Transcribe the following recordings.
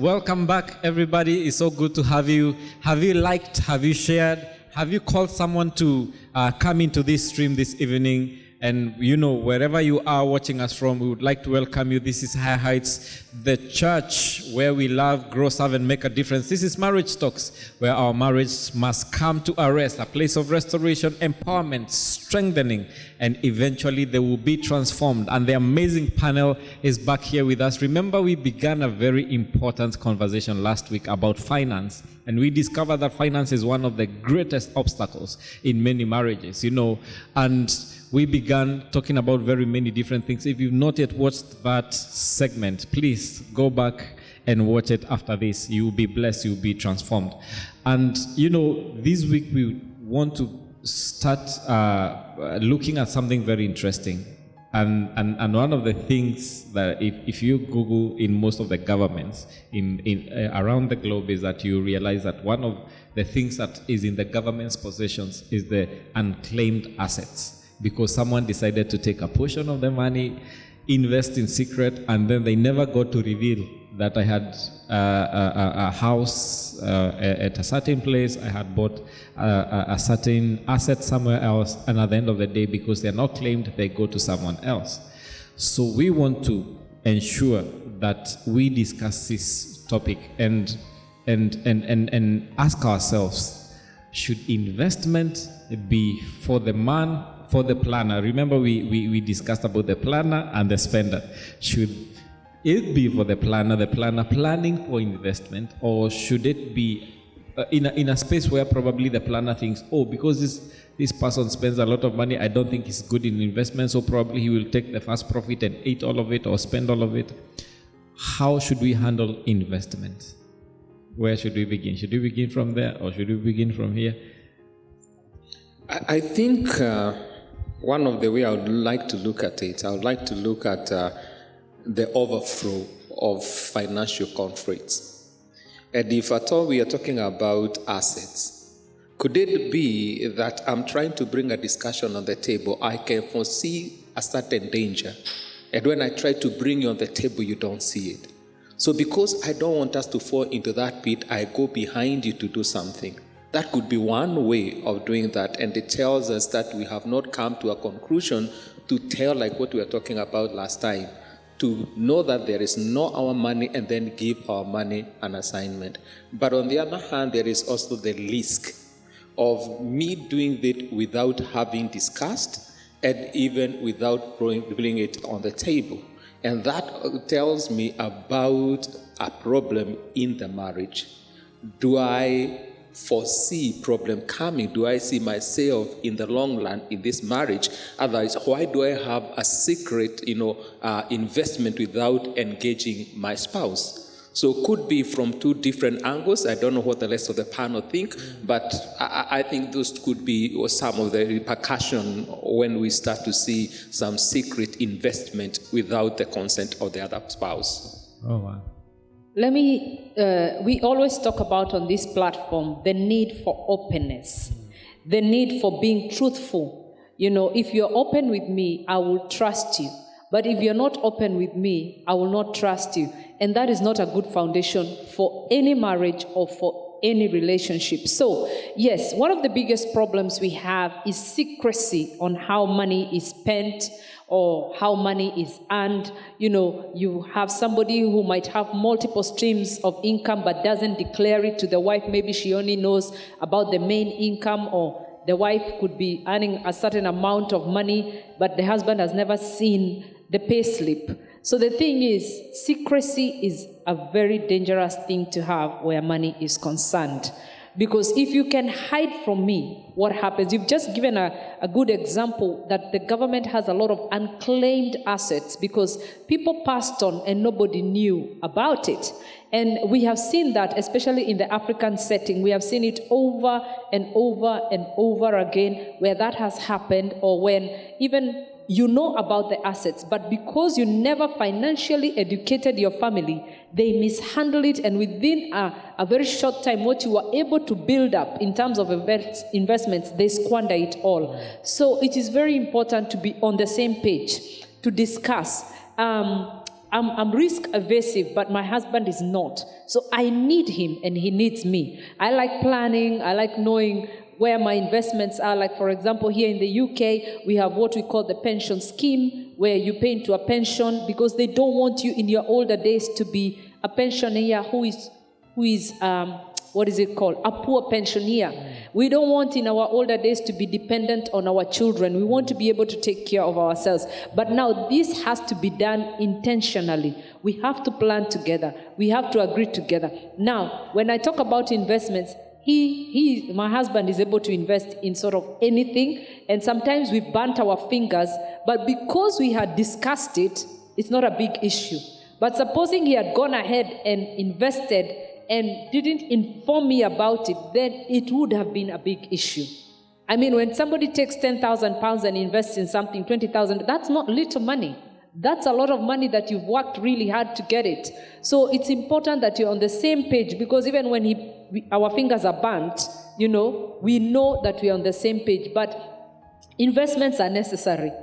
Welcome back, everybody. It's so good to have you. Have you liked? Have you shared? Have you called someone to come into this stream this evening? And wherever you are watching us from, we would like to welcome you. This is High Heights, the church where we love, grow, serve, and make a difference. This is Marriage Talks, where our marriage must come to a rest, a place of restoration, empowerment, strengthening, and eventually they will be transformed. And the amazing panel is back here with us. Remember, we began a very important conversation last week about finance, and we discovered that finance is one of the greatest obstacles in many marriages, and we began talking about very many different things. If you've not yet watched that segment, please go back and watch it after this. You will be blessed, you will be transformed. And this week we want to start looking at something very interesting. And one of the things that if you Google in most of the governments in around the globe is that you realize that one of the things that is in the government's possessions is the unclaimed assets. Because someone decided to take a portion of the money, invest in secret, and then they never got to reveal that I had a house at a certain place, I had bought a certain asset somewhere else, and at the end of the day, because they're not claimed, they go to someone else. So we want to ensure that we discuss this topic and ask ourselves, should investment be for the man, for the planner? Remember, we discussed about the planner and the spender. Should it be for the planner planning for investment, or should it be in a space where probably the planner thinks, because this person spends a lot of money, I don't think he's good in investment, so probably he will take the first profit and eat all of it or spend all of it. How should we handle investment? Where should we begin? Should we begin from there, or should we begin from here? I think one of the way I would like to look at it, I would like to look at the overflow of financial conflicts. And if at all we are talking about assets, could it be that I'm trying to bring a discussion on the table, I can foresee a certain danger, and when I try to bring you on the table, you don't see it. So because I don't want us to fall into that pit, I go behind you to do something. That could be one way of doing that, and it tells us that we have not come to a conclusion to tell like what we were talking about last time, to know that there is not our money and then give our money an assignment. But on the other hand, there is also the risk of me doing it without having discussed and even without bringing it on the table. And that tells me about a problem in the marriage. Do I foresee problem coming? Do I see myself in the long run in this marriage? Otherwise, why do I have a secret, investment without engaging my spouse? So could be from two different angles. I don't know what the rest of the panel think, but I think those could be some of the repercussion when we start to see some secret investment without the consent of the other spouse. Oh, wow. We always talk about on this platform the need for openness, the need for being truthful. If you're open with me, I will trust you. But if you're not open with me, I will not trust you. And that is not a good foundation for any marriage or for any relationship. So, yes, one of the biggest problems we have is secrecy on how money is spent or how money is earned. You have somebody who might have multiple streams of income but doesn't declare it to the wife. Maybe she only knows about the main income, or the wife could be earning a certain amount of money, but the husband has never seen the pay slip. So the thing is, secrecy is a very dangerous thing to have where money is concerned. Because if you can hide from me, what happens? You've just given a good example that the government has a lot of unclaimed assets because people passed on and nobody knew about it. And we have seen that, especially in the African setting. We have seen it over and over and over again where that has happened, or when even you know about the assets, but because you never financially educated your family, they mishandle it, and within a very short time, what you were able to build up in terms of investments, they squander it all. So it is very important to be on the same page, to discuss. I'm risk evasive, but my husband is not. So I need him and he needs me. I like planning. I like knowing where my investments are. Like, for example, here in the UK, we have what we call the pension scheme, where you pay into a pension because they don't want you in your older days to be a pensioner who is what is it called? A poor pensioner. We don't want in our older days to be dependent on our children. We want to be able to take care of ourselves. But now this has to be done intentionally. We have to plan together. We have to agree together. Now, when I talk about investments, my husband is able to invest in sort of anything. And sometimes we burnt our fingers. But because we had discussed it, it's not a big issue. But supposing he had gone ahead and invested and didn't inform me about it, then it would have been a big issue. I mean, when somebody takes £10,000 and invests in something, 20,000, that's not little money. That's a lot of money that you've worked really hard to get it. So it's important that you're on the same page, because even when our fingers are burnt, we know that we're on the same page. But investments are necessary.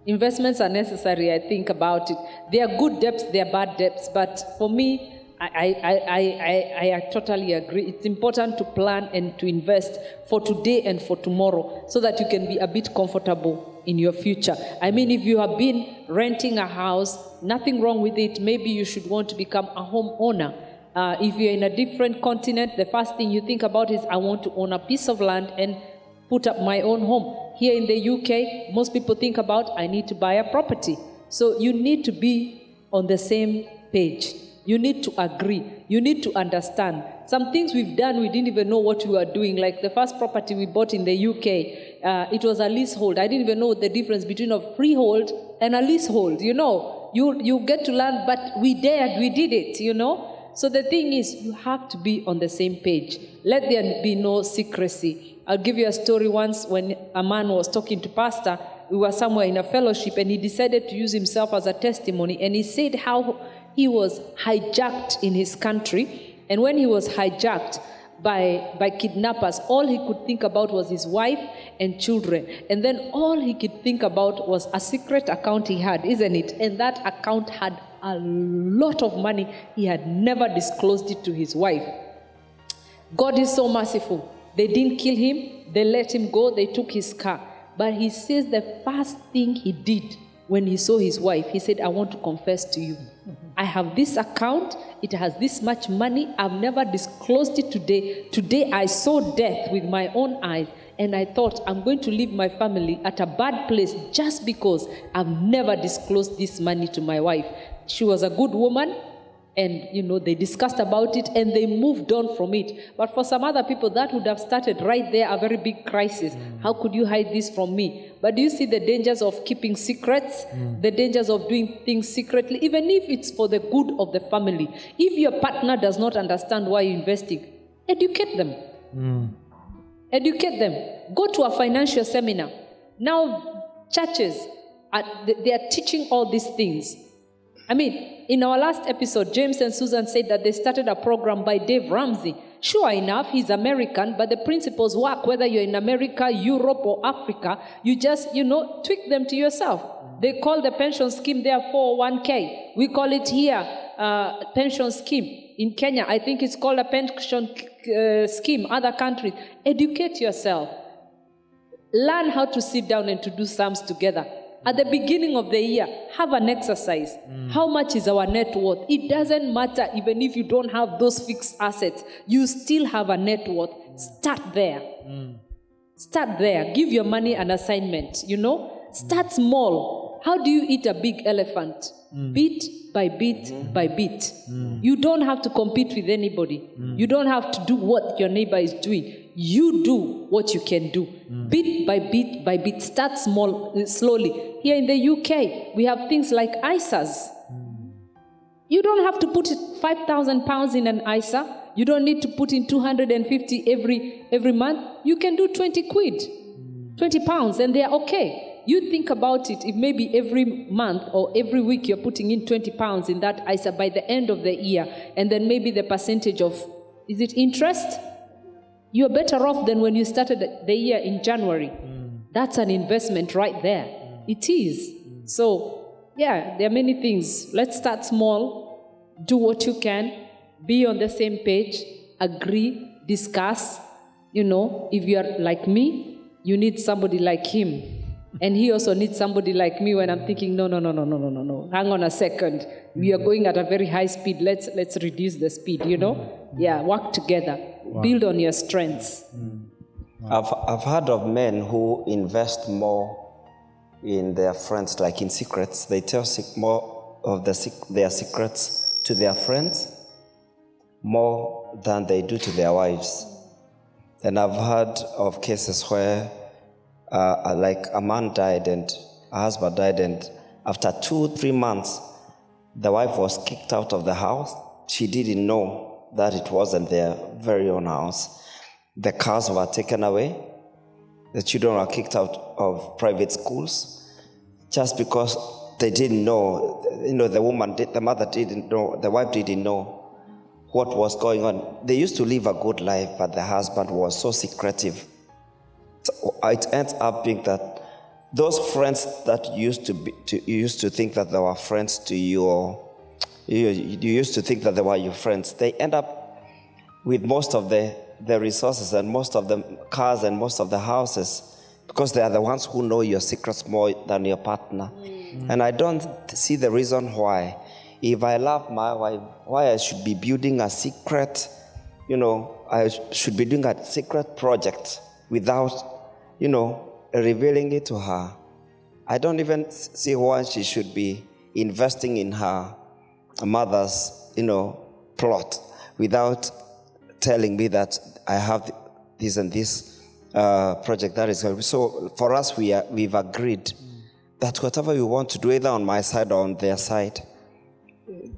Investments are necessary, I think about it. There are good debts, there are bad debts. But for me, I totally agree. It's important to plan and to invest for today and for tomorrow so that you can be a bit comfortable in your future. I mean, if you have been renting a house, nothing wrong with it. Maybe you should want to become a homeowner. If you're in a different continent, the first thing you think about is, I want to own a piece of land and put up my own home. Here in the UK, most people think about, I need to buy a property. So you need to be on the same page. You need to agree. You need to understand. Some things we've done, we didn't even know what we were doing. Like the first property we bought in the UK, it was a leasehold. I didn't even know the difference between a freehold and a leasehold. You get to learn, but we dared, we did it, So the thing is, you have to be on the same page. Let there be no secrecy. I'll give you a story. Once when a man was talking to pastor, we were somewhere in a fellowship, and he decided to use himself as a testimony, and he said how he was hijacked in his country, and when he was hijacked by kidnappers, all he could think about was his wife and children, and then all he could think about was a secret account he had, isn't it? And that account had a lot of money. He had never disclosed it to his wife. God is so merciful. They didn't kill him. They let him go. They took his car. But he says the first thing he did when he saw his wife, he said, I want to confess to you. I have this account. It has this much money. I've never disclosed it today. Today I saw death with my own eyes, and I thought I'm going to leave my family at a bad place just because I've never disclosed this money to my wife. She was a good woman, and they discussed about it and they moved on from it. But for some other people, that would have started right there a very big crisis. How could you hide this from me? But do you see the dangers of keeping secrets? The dangers of doing things secretly, even if it's for the good of the family. If your partner does not understand why you're investing, educate them. Educate them. Go to a financial seminar. Now, churches, they are teaching all these things. I mean, in our last episode, James and Susan said that they started a program by Dave Ramsey. Sure enough, he's American, but the principles work whether you're in America, Europe, or Africa. You just, tweak them to yourself. They call the pension scheme there 401k. We call it here pension scheme. In Kenya, I think it's called a pension scheme. Other countries. Educate yourself. Learn how to sit down and to do sums together. At the beginning of the year, have an exercise. How much is our net worth? It doesn't matter even if you don't have those fixed assets. You still have a net worth. Start there. Start there. Give your money an assignment, Start small. How do you eat a big elephant? Bit by bit by bit. You don't have to compete with anybody. You don't have to do what your neighbor is doing. You do what you can do. Bit by bit by bit. Start small, slowly. Here in the UK, we have things like ISAs. You don't have to put £5,000 in an ISA. You don't need to put in 250 every month. You can do 20 quid, 20 pounds, and they are okay. You think about it, if maybe every month or every week you're putting in 20 pounds in that ISA by the end of the year, and then maybe the percentage of, is it interest? You're better off than when you started the year in January. That's an investment right there. It is. So Yeah, there are many things. Let's start small. Do what you can. Be on the same page. Agree. Discuss. If you are like me, you need somebody like him. And he also needs somebody like me when I'm thinking, no. Hang on a second. We are going at a very high speed. Let's reduce the speed, Yeah, work together. Wow. Build on your strengths. Wow. I've heard of men who invest more in their friends, like in secrets. They tell more of their secrets to their friends more than they do to their wives. And I've heard of cases where like a man died and a husband died, and after 2-3 months, the wife was kicked out of the house. She didn't know that it wasn't their very own house. The cars were taken away. The children were kicked out of private schools just because they didn't know. The mother didn't know, the wife didn't know what was going on. They used to live a good life, but the husband was so secretive. So it ends up being that those friends that you used to think that they were friends to you, or you used to think that they were your friends, they end up with most of the resources and most of the cars and most of the houses, because they are the ones who know your secrets more than your partner. And I don't see the reason why, if I love my wife, why I should be building a secret, I should be doing a secret project without, revealing it to her. I don't even see why she should be investing in her mother's, plot without telling me that I have this and this project that is going. So for us, we've agreed that whatever we want to do, either on my side or on their side,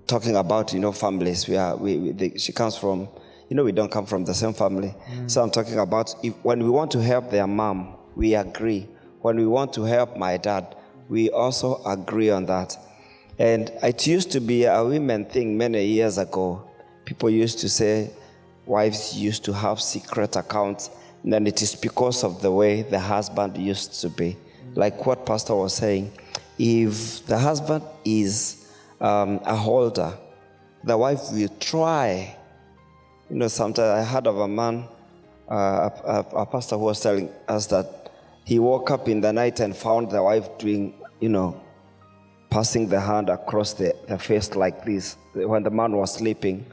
talking about families, she comes from, we don't come from the same family. So I'm talking about when we want to help their mom, we agree. When we want to help my dad, we also agree on that. And it used to be a women thing many years ago. People used to say wives used to have secret accounts, and then it is because of the way the husband used to be. Like what Pastor was saying, if the husband is a holder, the wife will try. Sometimes I heard of a man, a pastor who was telling us that he woke up in the night and found the wife doing, passing the hand across the face like this when the man was sleeping,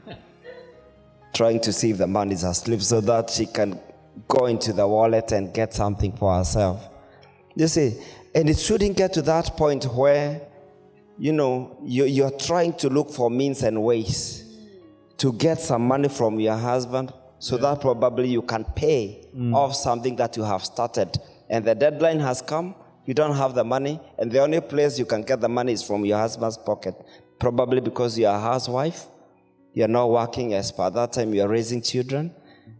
trying to see if the man is asleep so that she can go into the wallet and get something for herself. You see, and it shouldn't get to that point where, you're trying to look for means and ways to get some money from your husband so that probably you can pay off something that you have started. And the deadline has come, you don't have the money, and the only place you can get the money is from your husband's pocket. Probably because you're a housewife, you're not working, as per that time you're raising children.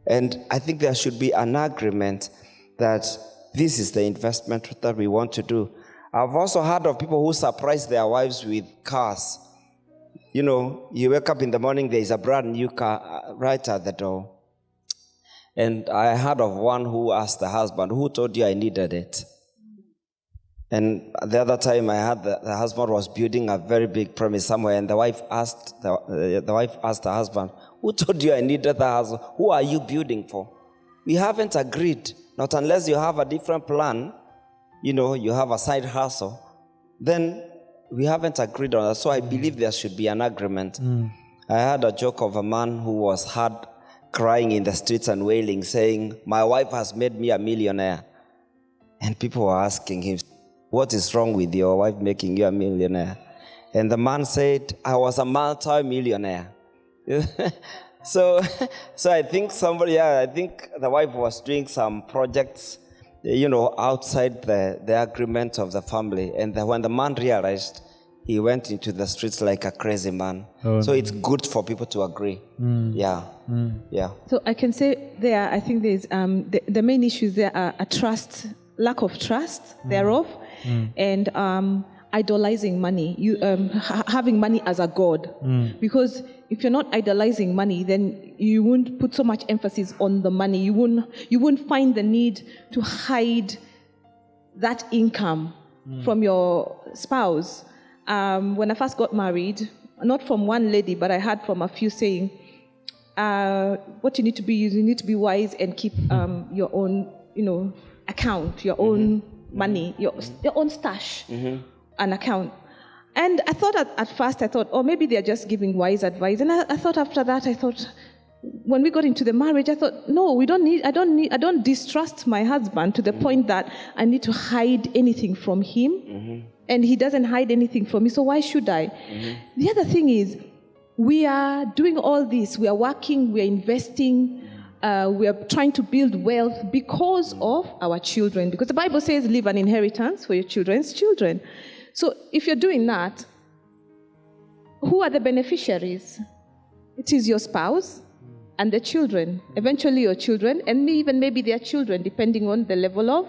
And I think there should be an agreement that this is the investment that we want to do. I've also heard of people who surprise their wives with cars. You wake up in the morning, there is a brand new car right at the door. And I heard of one who asked the husband, "Who told you I needed it?" And the other time I heard the husband was building a very big premise somewhere, and the wife asked the husband, "Who told you I needed the house? Who are you building for?" We haven't agreed. Not unless you have a different plan, you have a side hustle, then we haven't agreed on that. So I believe there should be an agreement. I heard a joke of a man who was heard crying in the streets and wailing, saying, "My wife has made me a millionaire." And people were asking him, "What is wrong with your wife making you a millionaire?" And the man said, "I was a multi-millionaire." So I think I think the wife was doing some projects, outside the agreement of the family. And when the man realized, he went into the streets like a crazy man. So it's good for people to agree. Yeah. So I can say there, I think there's the main issues there are a trust, lack of trust thereof, and idolizing money, having money as a god. Because if you're not idolizing money, then you won't put so much emphasis on the money. You won't find the need to hide that income from your spouse. when I first got married, not from one lady, but I heard from a few saying, what you need to be, you need to be wise and keep your own, account, your own money, your own stash, an account. And I thought at first, maybe they're just giving wise advice. And I thought after that, when we got into the marriage, I thought, no, I don't distrust my husband to the point that I need to hide anything from him. And he doesn't hide anything from me, so why should I? The other thing is, we are doing all this. We are working, we are investing, we are trying to build wealth because of our children. Because the Bible says, leave an inheritance for your children's children. So if you're doing that, who are the beneficiaries? It is your spouse and the children. Eventually your children, and even maybe their children, depending on the level of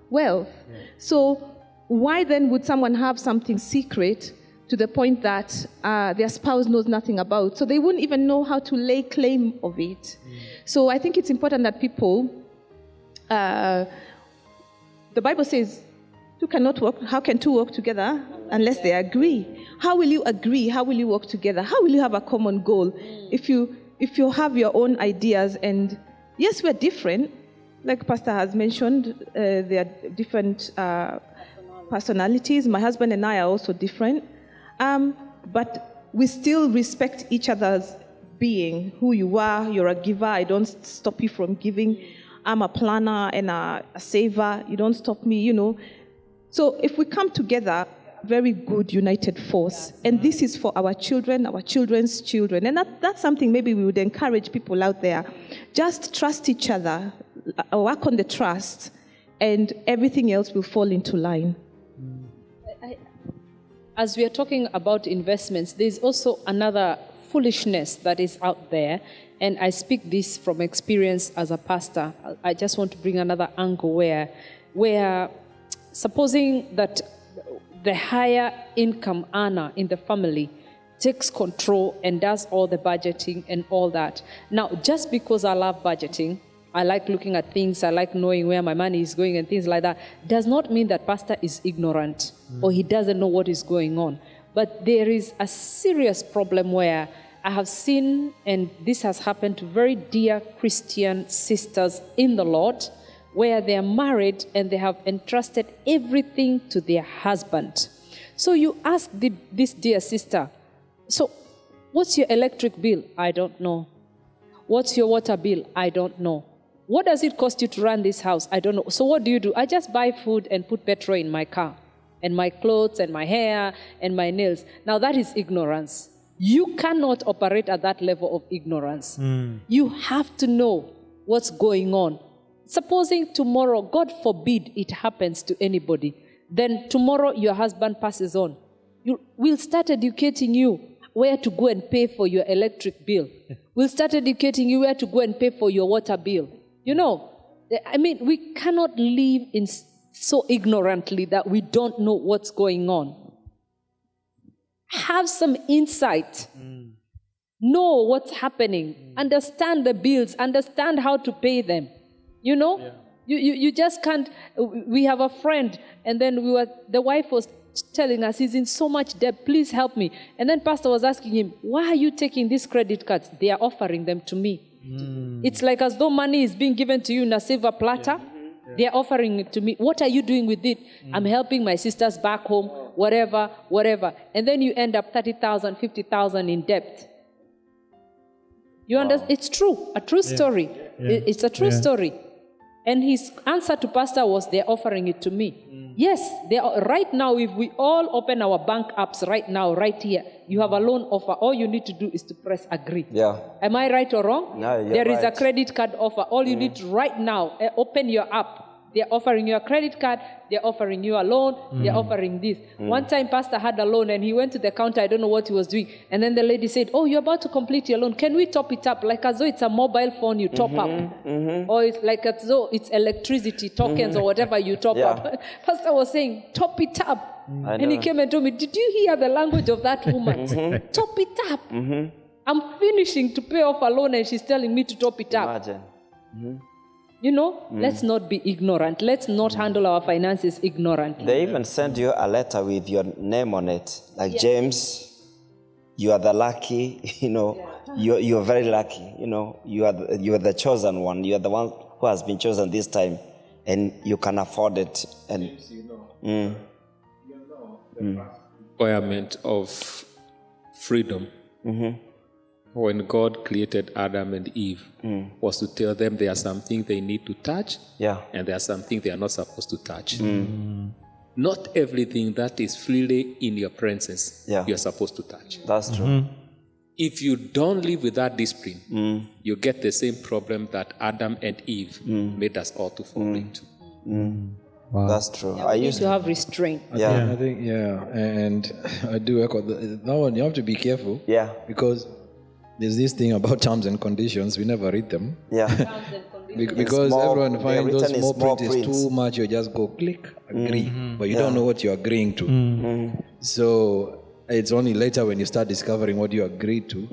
wealth. So why then would someone have something secret to the point that their spouse knows nothing about? So they wouldn't even know how to lay claim of it. So I think it's important that people, the Bible says, two cannot work. How can two work together unless they agree? How will you agree? How will you work together? How will you have a common goal if you have your own ideas? And yes, we're different. Like Pastor has mentioned, there are different personalities. My husband and I are also different. But we still respect each other's being, who you are. You're a giver. I don't stop you from giving. I'm a planner and a saver. You don't stop me, So if we come together, very good united force. And this is for our children, our children's children. And that's something maybe we would encourage people out there. Just trust each other, work on the trust, and everything else will fall into line. As we are talking about investments, there's also another foolishness that is out there. And I speak this from experience as a pastor. I just want to bring another angle where supposing that the higher income earner in the family takes control and does all the budgeting and all that. Now, just because I love budgeting, I like looking at things, I like knowing where my money is going and things like that, does not mean that pastor is ignorant or he doesn't know what is going on. But there is a serious problem where I have seen, and this has happened to very dear Christian sisters in the Lord, where they are married and they have entrusted everything to their husband. So you ask this dear sister, so what's your electric bill? I don't know. What's your water bill? I don't know. What does it cost you to run this house? I don't know. So what do? I just buy food and put petrol in my car, and my clothes and my hair and my nails. Now that is ignorance. You cannot operate at that level of ignorance. You have to know what's going on. Supposing tomorrow, God forbid it happens to anybody, then tomorrow your husband passes on. We'll start educating you where to go and pay for your electric bill. We'll start educating you where to go and pay for your water bill. We cannot live so ignorantly that we don't know what's going on. Have some insight. Know what's happening. Understand the bills. Understand how to pay them. You just can't. We have a friend, and then the wife was telling us he's in so much debt, please help me. And then pastor was asking him, why are you taking these credit cards? They are offering them to me. It's like as though money is being given to you in a silver platter. They are offering it to me. What are you doing with it? I'm helping my sisters back home, whatever. And then you end up 30,000, 50,000 in debt. You understand? It's true. A true story. It's a true story. And his answer to pastor was, they're offering it to me. Yes, they are. Right now, if we all open our bank apps right now, right here, you have a loan offer. All you need to do is to press agree. Yeah. Am I right or wrong? No, you're There is right. a credit card offer. All you need to right now, open your app. They're offering you a credit card. They're offering you a loan. They're offering this. One time, pastor had a loan, and he went to the counter. I don't know what he was doing. And then the lady said, oh, you're about to complete your loan. Can we top it up? Like as though it's a mobile phone you top up. Or it's like as though it's electricity tokens or whatever you top up. Pastor was saying, top it up. And he came and told me, did you hear the language of that woman? Top it up. I'm finishing to pay off a loan, and she's telling me to top it up. Imagine. Let's not be ignorant. Let's not handle our finances ignorantly. They even send you a letter with your name on it. Like, James, you are the lucky, you're very lucky, you are the chosen one. You are the one who has been chosen this time, and you can afford it. And the requirement of freedom. When God created Adam and Eve, was to tell them there are something they need to touch, and there are something they are not supposed to touch. Not everything that is freely in your presence, you're supposed to touch. That's true. If you don't live with that discipline, you get the same problem that Adam and Eve made us all to fall into. Wow. That's true. I used to have restraint. I think, and I do echo that one. You have to be careful. Because there's this thing about terms and conditions. We never read them. Because everyone finds those small print is too much. You just go click, agree, but you don't know what you're agreeing to. So it's only later when you start discovering what you agreed to.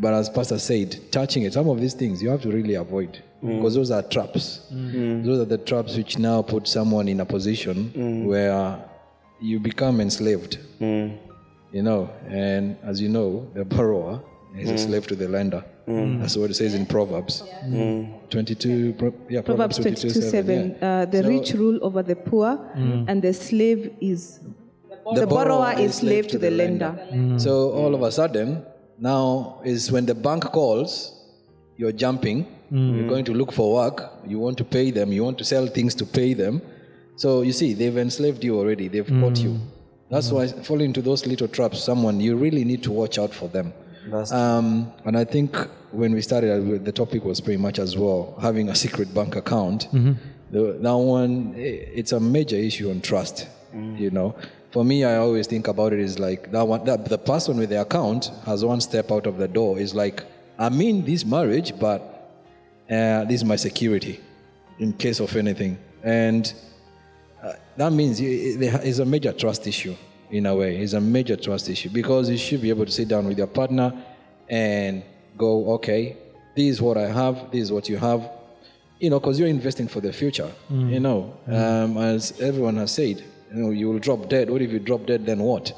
But as Pastor said, touching it, some of these things you have to really avoid, because those are traps. Those are the traps which now put someone in a position where you become enslaved. And as you know, the borrower is a slave to the lender. That's what it says in Proverbs 22. Proverbs 22:7. The rich rule over the poor, and the slave is the borrower is slave to the lender. So all of a sudden, now is when the bank calls, you're jumping. You're going to look for work. You want to pay them. You want to sell things to pay them. So you see, they've enslaved you already. They've caught you. That's why falling into those little traps, you really need to watch out for them. And I think when we started, the topic was pretty much as well, having a secret bank account. That one, it's a major issue on trust. For me, I always think about it is like that the person with the account has one step out of the door. Is like, I'm in this marriage, but this is my security in case of anything. And that means it's a major trust issue in a way. It's a major trust issue because you should be able to sit down with your partner and go, okay, this is what I have, this is what you have, because you're investing for the future, as everyone has said, you will drop dead. What if you drop dead, then what?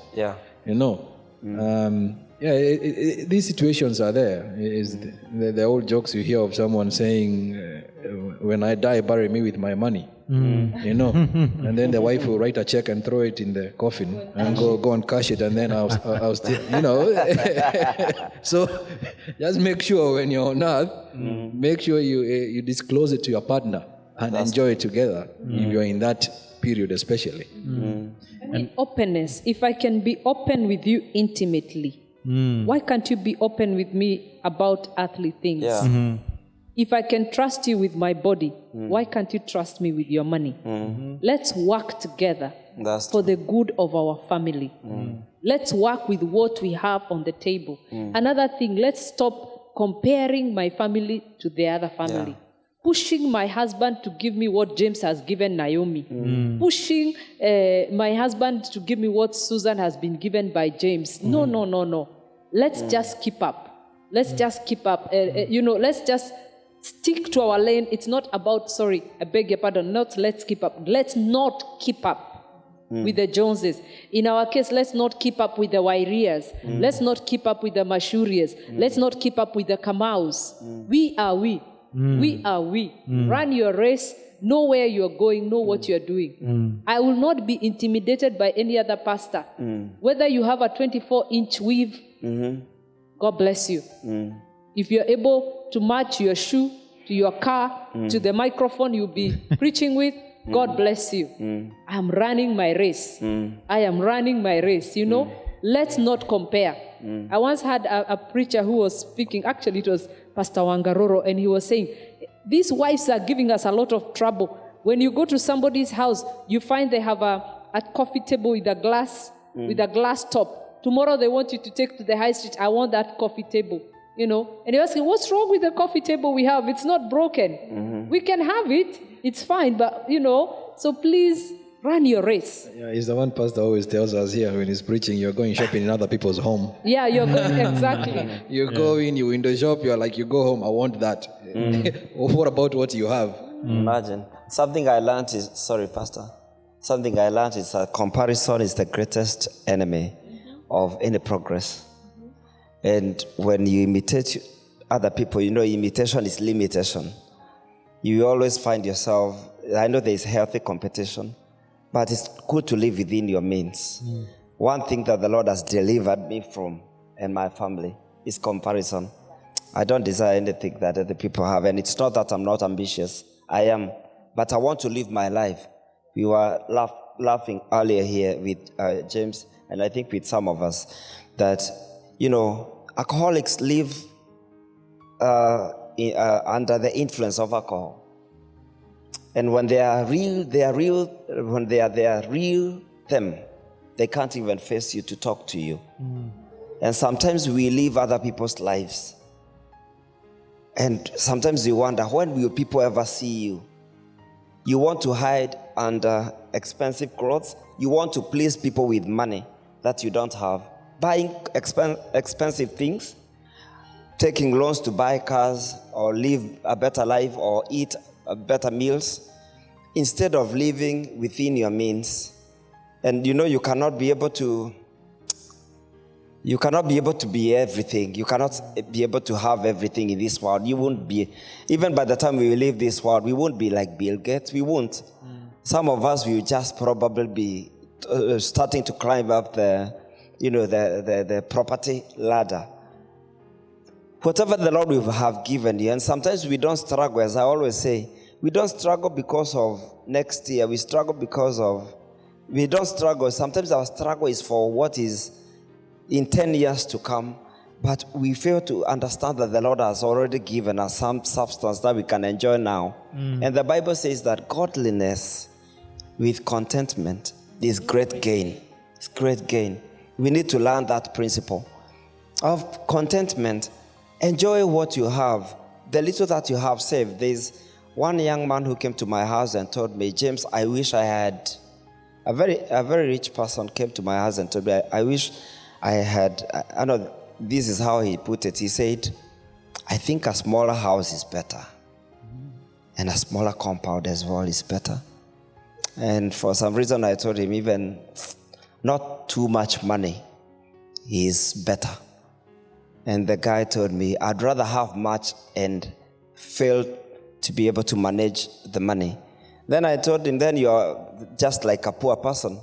These situations are there. Is the old jokes you hear of someone saying, when I die, bury me with my money. And then the wife will write a check and throw it in the coffin and go and cash it, and then I'll still, So just make sure when you're on earth, make sure you disclose it to your partner and enjoy it together if you're in that period especially. And openness. If I can be open with you intimately, why can't you be open with me about earthly things? If I can trust you with my body, why can't you trust me with your money? Let's work together for the good of our family. Let's work with what we have on the table. Another thing, let's stop comparing my family to the other family. Pushing my husband to give me what James has given Naomi. Pushing my husband to give me what Susan has been given by James. No. Let's just keep up. Let's just keep up. Let's just stick to our lane. It's not about, I beg your pardon, not let's keep up. Let's not keep up with the Joneses. In our case, let's not keep up with the Wairias. Let's not keep up with the Mashurias. Let's not keep up with the Kamaus. We are we. We are we. Run your race. Know where you're going. Know what you're doing. I will not be intimidated by any other pastor. Whether you have a 24-inch weave, God bless you. If you're able to match your shoe to your car, to the microphone you'll be preaching with, God bless you. I am running my race. I am running my race. Let's not compare. I once had a preacher who was speaking, actually it was Pastor Wangaroro, and he was saying, these wives are giving us a lot of trouble. When you go to somebody's house, you find they have a coffee table with a glass top. Tomorrow they want you to take to the high street, I want that coffee table. And you're asking, what's wrong with the coffee table we have? It's not broken. We can have it. It's fine. But, so please, Run your race. Yeah, he's the one pastor always tells us here when he's preaching, you're going shopping in other people's home. Yeah, you're going, exactly. You go in, you window shop, you're like, you go home, I want that. What about what you have? Imagine. Something I learned is, sorry, Pastor. Something I learned is that comparison is the greatest enemy of any progress. And when you imitate other people, imitation is limitation. You always find yourself, I know there is healthy competition, but it's good to live within your means. One thing that the Lord has delivered me from and my family is comparison. I don't desire anything that other people have, and it's not that I'm not ambitious. I am, but I want to live my life. We were laughing earlier here with James, and I think with some of us, that, alcoholics live under the influence of alcohol. And when they are real them, they can't even face you to talk to you. And sometimes we live other people's lives. And sometimes you wonder, when will people ever see you? You want to hide under expensive clothes. You want to please people with money that you don't have. Buying expensive things, taking loans to buy cars or live a better life or eat better meals, instead of living within your means. And you cannot be able to be everything. You cannot be able to have everything in this world. You won't be, even by the time we leave this world, we won't be like Bill Gates. We won't. Some of us will just probably be starting to climb up the property ladder. Whatever the Lord will have given you, and sometimes we don't struggle, as I always say, we don't struggle because of next year. We don't struggle. Sometimes our struggle is for what is in 10 years to come, but we fail to understand that the Lord has already given us some substance that we can enjoy now. And the Bible says that godliness with contentment is great gain. It's great gain. We need to learn that principle of contentment. Enjoy what you have. The little that you have saved. There's one young man who came to my house and told me, James, I wish I had, a very rich person came to my house and told me, I wish I had, I know this is how he put it. He said, I think a smaller house is better. And a smaller compound as well is better. And for some reason I told him, even not too much money is better. And the guy told me, I'd rather have much and fail to be able to manage the money. Then I told him, then you're just like a poor person.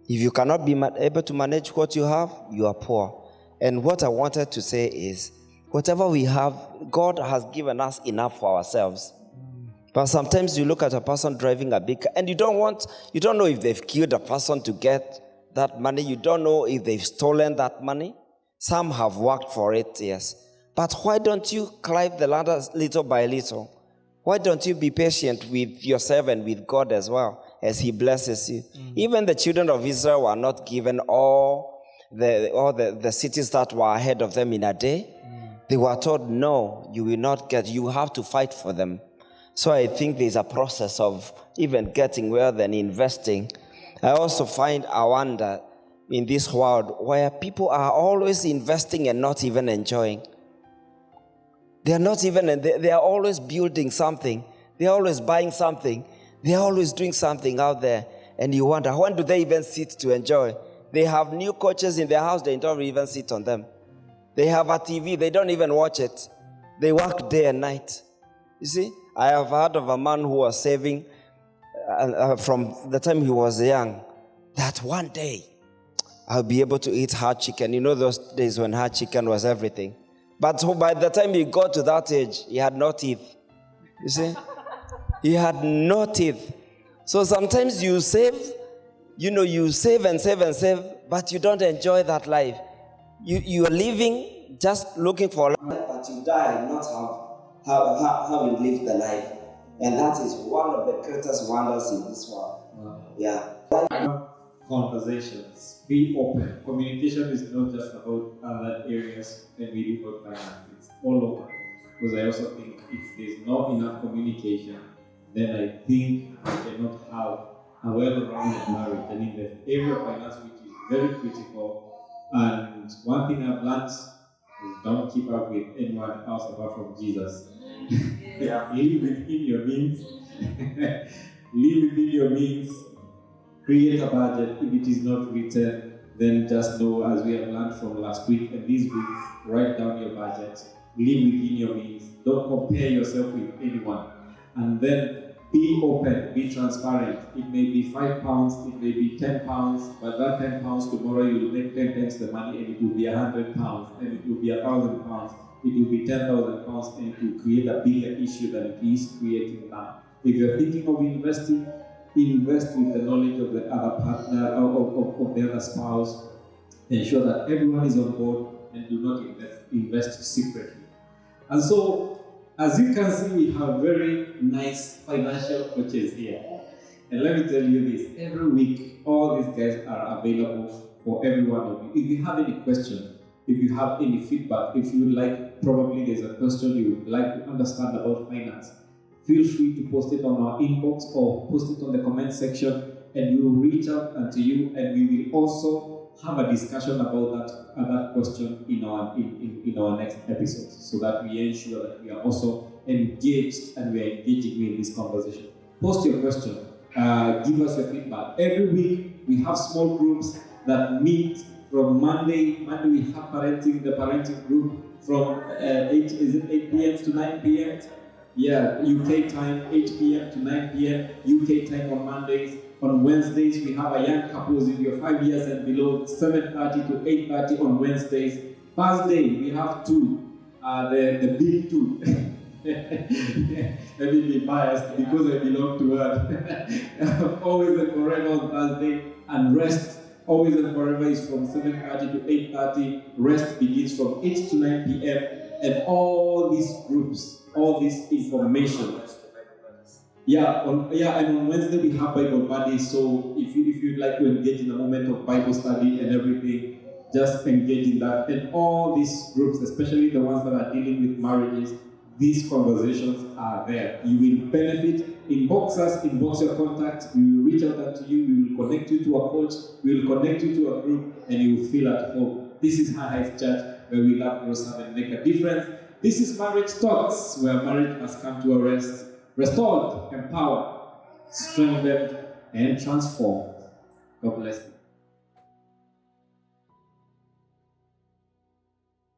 If you cannot be able to manage what you have, you are poor. And what I wanted to say is, whatever we have, God has given us enough for ourselves. But sometimes you look at a person driving a big car, and you don't know if they've killed a person to get that money. You don't know if they've stolen that money. Some have worked for it, yes. But why don't you climb the ladder little by little? Why don't you be patient with yourself and with God as well, as He blesses you? Even the children of Israel were not given all the cities that were ahead of them in a day. They were told, no, you will not get, you have to fight for them. So I think there's a process of even getting wealth and investing. I also find a wonder in this world where people are always investing and not even enjoying. They are always building something. They are always buying something. They are always doing something out there. And you wonder, when do they even sit to enjoy? They have new coaches in their house, they don't even sit on them. They have a TV, they don't even watch it. They work day and night. You see, I have heard of a man who was saving from the time he was young, that one day I'll be able to eat hard chicken. You know those days when hard chicken was everything. But by the time he got to that age, he had no teeth. You see? He had no teeth. So sometimes you save, you save and save and save, but you don't enjoy that life. You are living just looking for life, but you die not how you live the life. And that is one of the greatest wonders in this world. Wow. Yeah. Conversations. Be open. Communication is not just about other areas and maybe about finances. All over. Because I also think if there's not enough communication, then I think we cannot have a well-rounded marriage and in the area of finance, which is very critical. And one thing I've learned is don't keep up with anyone else apart from Jesus. Live within your means. Live within your means. Create a budget. If it is not written, then just know, as we have learned from last week and this week, write down your budget. Live within your means. Don't compare yourself with anyone. And then be open, be transparent. It may be £5, it may be £10, but that £10 tomorrow you will make 10 times the money and it will be £100, and it will be £1,000, it will be £10,000, and it will create a bigger issue than it is creating now. If you're thinking of investing, invest with the knowledge of the other partner of the other spouse. Ensure that everyone is on board and do not invest secretly. And so, as you can see, we have very nice financial coaches here. And let me tell you this, every week, all these guys are available for every one of you. If you have any question, if you have any feedback, if you would like, probably there's a question you would like to understand about finance, feel free to post it on our inbox or post it on the comment section, and we will reach out to you, and we will also have a discussion about that question in our next episode, so that we ensure that we are also engaged and we are engaging you in this conversation. Post your question, give us your feedback. Every week we have small groups that meet from Monday. Monday we have the parenting group from 8 p.m. to 9 p.m. Yeah, UK time, 8 p.m. to 9 p.m. UK time on Mondays. On Wednesdays, we have a young couples if you're 5 years and below, 7:30 to 8:30 on Wednesdays. Thursday, we have two, the big two. Let me be biased because I belong to her. Always and forever on Thursday, and rest. Always and forever is from 7:30 to 8:30. Rest begins from 8 to 9 p.m. And all these groups, all this information. And on Wednesday we have Bible buddies. So if you'd like to engage in a moment of Bible study and everything, just engage in that. And all these groups, especially the ones that are dealing with marriages, these conversations are there. You will benefit. Inbox us, inbox your contact. We will reach out to you. We will connect you to a coach. We will connect you to a group, and you will feel at home. This is High Heights Church, where we love, grow, serve, and make a difference. This is Marriage Talks, where marriage has come to a rest. Restored, empowered, strengthened, and transformed. God bless you.